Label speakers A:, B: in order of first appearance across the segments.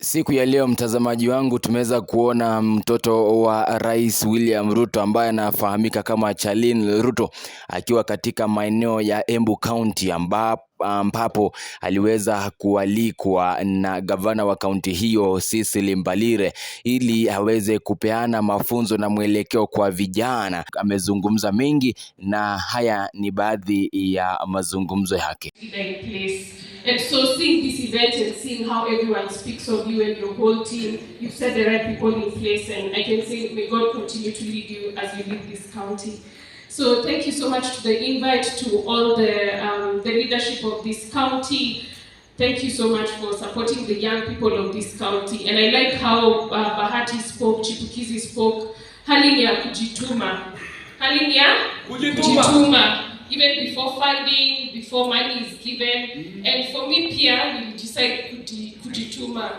A: Siku ya leo mtazamaji wangu, tumeweza kuona mtoto wa Rais William Ruto ambaye anafahamika kama Charlene Ruto akiwa katika maeneo ya Embu County ambapo aliweza kualikwa na gavana wa kaunti hiyo Cecily Mbalire ili aweze kupeana mafunzo na mwelekeo kwa vijana. Amezungumza mengi na haya ni baadhi ya mazungumzo yake.
B: And so seeing this event and seeing how everyone speaks of you and your whole team, you've set the right people in place, and I can say may God continue to lead you as you lead this county. So thank you so much to the invite, to all the leadership of this county. Thank you so much for supporting the young people of this county. And I like how Bahati spoke, Chipukizi spoke, hali ni ya kujituma. Hali ni ya kujituma. Even before funding, before money is given. And for me, Pia, we decide kujituma.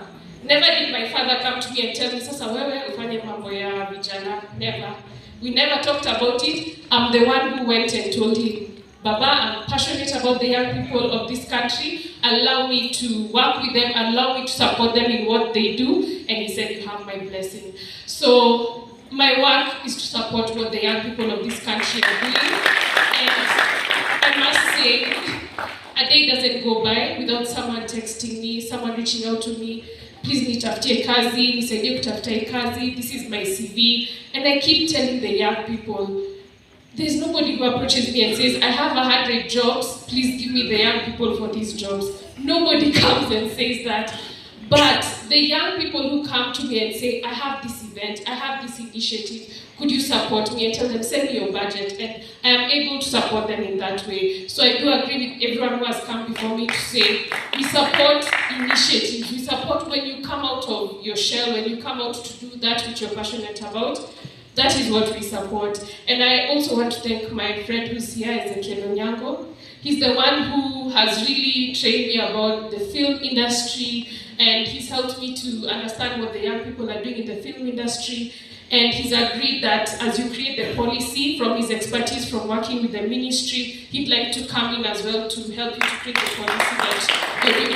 B: Never did my father come to me and tell me, sasa wewe ufanye mambo ya vijana. Never. We never talked about it. I'm the one who went and told him, Baba, I'm passionate about the young people of this country. Allow me to work with them. Allow me to support them in what they do. And he said, you have my blessing. So my work is to support what the young people of this country are doing. And I must say, a day doesn't go by without someone texting me, someone reaching out to me. Please nitafutie kazi, nisaidie kutafuta kazi, this is my CV. And I keep telling the young people, there's nobody who approaches me and says, I have 100 jobs, please give me the young people for these jobs. Nobody comes and says that. But the young people who come to me and say, I have this event, I have this initiative, could you support me? I tell them, send me your budget, and I am able to support them in that way. So I do agree with everyone who has come before me to say, we support initiatives, we support when you come out of your shell, when you come out to do that which you're passionate about. That is what we support. And I also want to thank my friend who's here, Ezekiel Onyango. He's the one who has really trained me about the film industry, and he's helped me to understand what the young people are doing in the film industry. And he's agreed that as you create the policy, from his expertise from working with the ministry, he'd like to come in as well to help you to create the policy that you're doing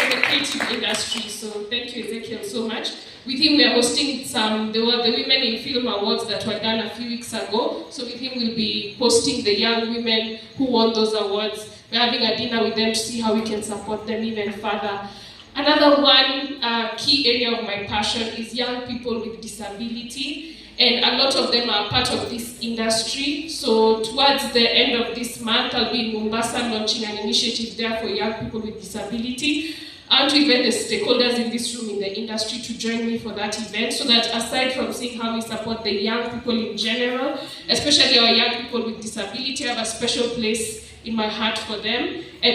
B: for the creative industry. So thank you, Ezekiel, so much. With him, we are hosting the Women in Film Awards that were done a few weeks ago. So with him, we'll be hosting the young women who won those awards. We're having a dinner with them to see how we can support them even further. Another one key area of my passion is young people with disability. And a lot of them are part of this industry. So towards the end of this month, I'll be in Mombasa launching an initiative there for young people with disability. I want to invite the stakeholders in this room in the industry to join me for that event, so that aside from seeing how we support the young people in general, especially our young people with disability, I have a special place in my heart for them. And